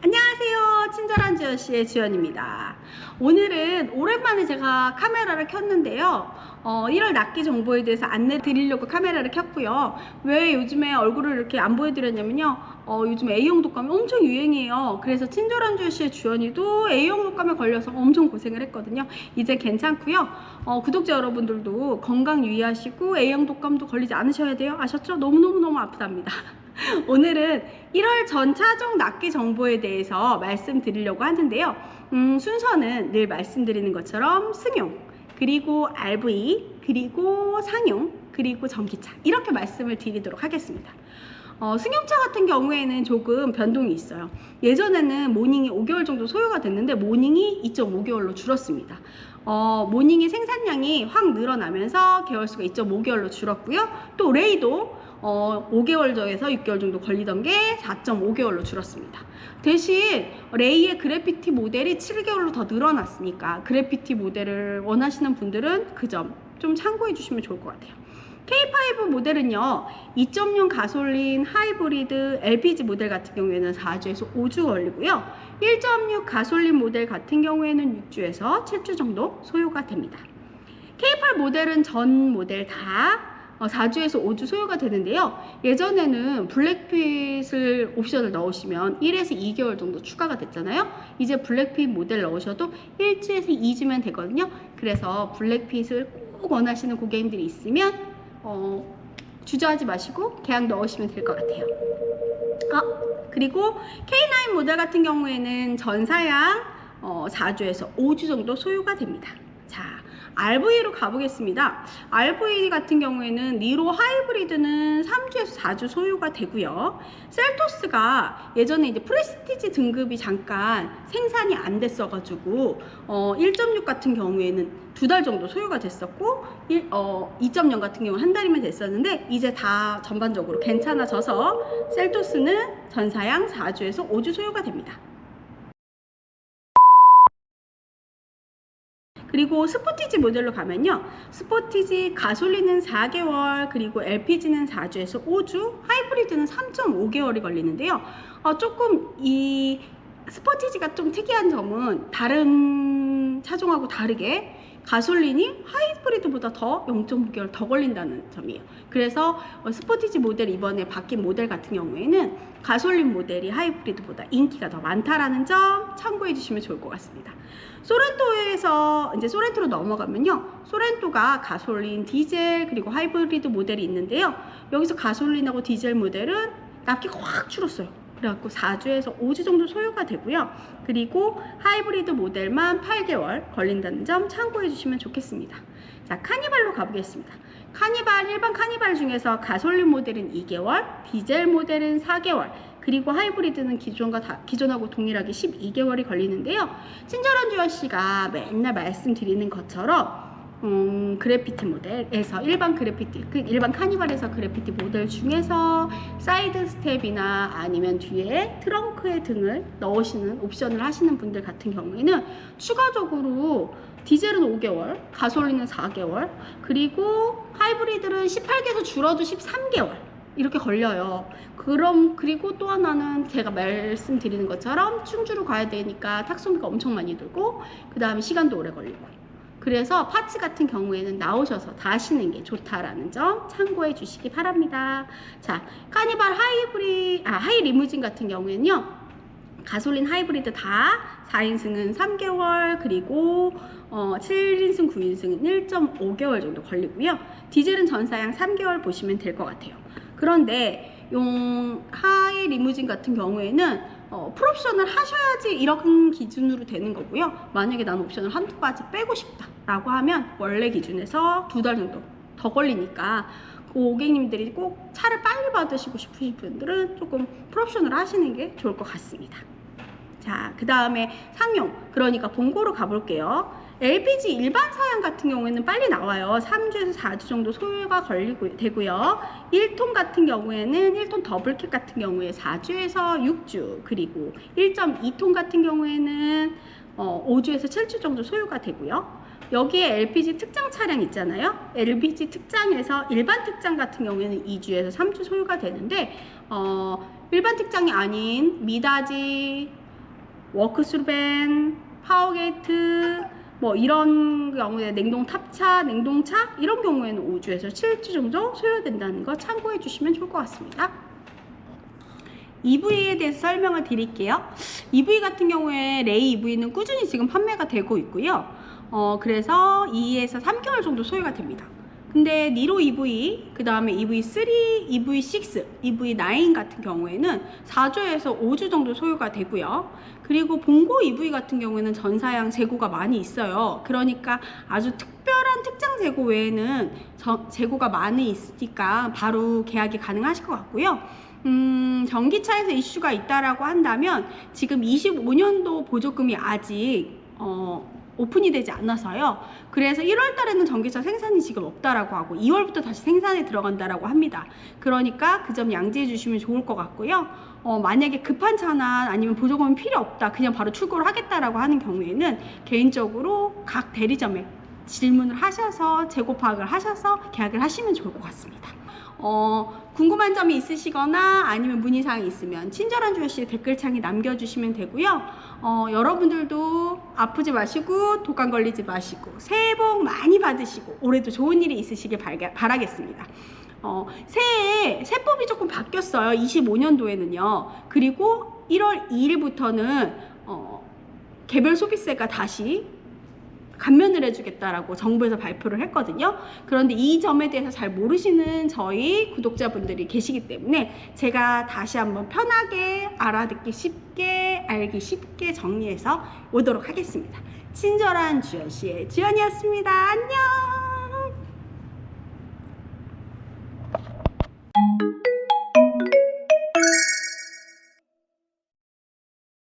안녕하세요. 친절한 주연씨의 주연입니다. 오늘은 오랜만에 제가 카메라를 켰는데요. 1월 낫기 정보에 대해서 안내 드리려고 카메라를 켰고요. 왜 요즘에 얼굴을 이렇게 안 보여드렸냐면요. 요즘 A형 독감이 엄청 유행이에요. 그래서 친절한 주연씨의 주연이도 A형 독감에 걸려서 엄청 고생을 했거든요. 이제 괜찮고요. 구독자 여러분들도 건강 유의하시고 A형 독감도 걸리지 않으셔야 돼요. 아셨죠? 너무너무 아프답니다. 오늘은 1월 전차종 낫기 정보에 대해서 말씀드리려고 하는데요. 순서는 늘 말씀드리는 것처럼 승용, 그리고 RV, 그리고 상용, 그리고 전기차 이렇게 말씀을 드리도록 하겠습니다. 승용차 같은 경우에는 조금 변동이 있어요. 예전에는 모닝이 5개월 정도 소요가 됐는데 모닝이 2.5개월로 줄었습니다. 모닝의 생산량이 확 늘어나면서 개월수가 2.5개월로 줄었고요. 또 레이도 5개월에서 6개월 정도 걸리던 게 4.5개월로 줄었습니다. 대신 레이의 그래피티 모델이 7개월로 더 늘어났으니까 그래피티 모델을 원하시는 분들은 그 점 좀 참고해 주시면 좋을 것 같아요. K5 모델은요 2.0 가솔린 하이브리드 LPG 모델 같은 경우에는 4주에서 5주 걸리고요. 1.6 가솔린 모델 같은 경우에는 6주에서 7주 정도 소요가 됩니다. K8 모델은 전 모델 다 4주에서 5주 소요가 되는데요. 예전에는 블랙핏을 옵션을 넣으시면 1에서 2개월 정도 추가가 됐잖아요. 이제 블랙핏 모델 넣으셔도 1주에서 2주면 되거든요. 그래서 블랙핏을 꼭 원하시는 고객님들이 있으면 주저하지 마시고 계약 넣으시면 될 것 같아요. 그리고 K9 모델 같은 경우에는 전사양 4주에서 5주 정도 소요가 됩니다. 자, RV로 가보겠습니다. RV 같은 경우에는 니로 하이브리드는 3주에서 4주 소요가 되고요. 셀토스가 예전에 이제 프레스티지 등급이 잠깐 생산이 안 됐어가지고 1.6 같은 경우에는 2달 정도 소요가 됐었고 2.0 같은 경우 한 달이면 됐었는데 이제 다 전반적으로 괜찮아져서 셀토스는 전사양 4주에서 5주 소요가 됩니다. 그리고 스포티지 모델로 가면요. 스포티지 가솔린은 4개월, 그리고 LPG는 4주에서 5주, 하이브리드는 3.5개월이 걸리는데요. 조금 이 스포티지가 좀 특이한 점은 다른 차종하고 다르게 가솔린이 하이브리드보다 더 0.5개월 더 걸린다는 점이에요. 그래서 스포티지 모델 이번에 바뀐 모델 같은 경우에는 가솔린 모델이 하이브리드보다 인기가 더 많다라는 점 참고해 주시면 좋을 것 같습니다. 소렌토에서 이제 소렌토로 넘어가면요. 소렌토가 가솔린, 디젤, 그리고 하이브리드 모델이 있는데요. 여기서 가솔린하고 디젤 모델은 납기가 확 줄었어요. 그래갖고 4주에서 5주 정도 소요가 되고요. 그리고 하이브리드 모델만 8개월 걸린다는 점 참고해 주시면 좋겠습니다. 자, 카니발로 가보겠습니다. 카니발, 일반 카니발 중에서 가솔린 모델은 2개월, 디젤 모델은 4개월, 그리고 하이브리드는 기존하고 동일하게 12개월이 걸리는데요. 친절한 주연씨가 맨날 말씀드리는 것처럼 그래피티 모델에서 일반 카니발에서 그래피티 모델 중에서 사이드 스텝이나 아니면 뒤에 트렁크에 등을 넣으시는 옵션을 하시는 분들 같은 경우에는 추가적으로 디젤은 5개월, 가솔린은 4개월, 그리고 하이브리드는 18개에서 줄어도 13개월 이렇게 걸려요. 그리고 또 하나는 제가 말씀드리는 것처럼 충주로 가야 되니까 탁송비가 엄청 많이 들고 그 다음에 시간도 오래 걸리고, 그래서 파츠 같은 경우에는 나오셔서 다 하시는 게 좋다라는 점 참고해 주시기 바랍니다. 자, 카니발 하이 리무진 같은 경우에는요. 가솔린 하이브리드 다 4인승은 3개월, 그리고 7인승, 9인승은 1.5개월 정도 걸리고요. 디젤은 전사양 3개월 보시면 될 것 같아요. 그런데 하이 리무진 같은 경우에는 풀옵션을 하셔야지 이런 기준으로 되는 거고요. 만약에 나는 옵션을 한두 가지 빼고 싶다 라고 하면 원래 기준에서 2달 정도 더 걸리니까 고객님들이 꼭 차를 빨리 받으시고 싶으신 분들은 조금 풀옵션을 하시는 게 좋을 것 같습니다. 자, 그 다음에 상용, 그러니까 본고로 가볼게요. LPG 일반 사양 같은 경우에는 빨리 나와요. 3주에서 4주 정도 소요가 되고요. 1톤 같은 경우에는 1톤 더블캡 같은 경우에 4주에서 6주, 그리고 1.2톤 같은 경우에는 5주에서 7주 정도 소요가 되고요. 여기에 LPG 특장 차량 있잖아요. LPG 특장에서 일반 특장 같은 경우에는 2주에서 3주 소요가 되는데 일반 특장이 아닌 미다지, 워크스루벤, 파워게이트, 뭐 이런 경우에 냉동 탑차, 냉동차 이런 경우에는 5주에서 7주 정도 소요된다는 거 참고해 주시면 좋을 것 같습니다. EV에 대해서 설명을 드릴게요. EV 같은 경우에 레이 EV는 꾸준히 지금 판매가 되고 있고요. 그래서 2에서 3개월 정도 소요가 됩니다. 근데 니로 EV, 그 다음에 EV3, EV6, EV9 같은 경우에는 4주에서 5주 정도 소요가 되고요. 그리고 봉고 EV 같은 경우에는 전사양 재고가 많이 있어요. 그러니까 아주 특별한 특장 재고 외에는 재고가 많이 있으니까 바로 계약이 가능하실 것 같고요. 전기차에서 이슈가 있다라고 한다면 지금 25년도 보조금이 아직 오픈이 되지 않아서요. 그래서 1월 달에는 전기차 생산이 지금 없다라고 하고 2월부터 다시 생산에 들어간다라고 합니다. 그러니까 그 점 양지해 주시면 좋을 것 같고요. 만약에 급한 차나 아니면 보조금이 필요 없다, 그냥 바로 출고를 하겠다라고 하는 경우에는 개인적으로 각 대리점에 질문을 하셔서 재고 파악을 하셔서 계약을 하시면 좋을 것 같습니다. 궁금한 점이 있으시거나 아니면 문의사항이 있으면 친절한 주여씨 댓글창에 남겨주시면 되고요. 여러분들도 아프지 마시고 독감 걸리지 마시고 새해 복 많이 받으시고 올해도 좋은 일이 있으시길 바라겠습니다. 새해에 세법이 조금 바뀌었어요. 25년도에는요. 그리고 1월 2일부터는 개별 소비세가 다시 감면을 해주겠다라고 정부에서 발표를 했거든요. 그런데 이 점에 대해서 잘 모르시는 저희 구독자분들이 계시기 때문에 제가 다시 한번 편하게 알아듣기 쉽게, 알기 쉽게 정리해서 오도록 하겠습니다. 친절한 주연씨의 주연이었습니다. 안녕!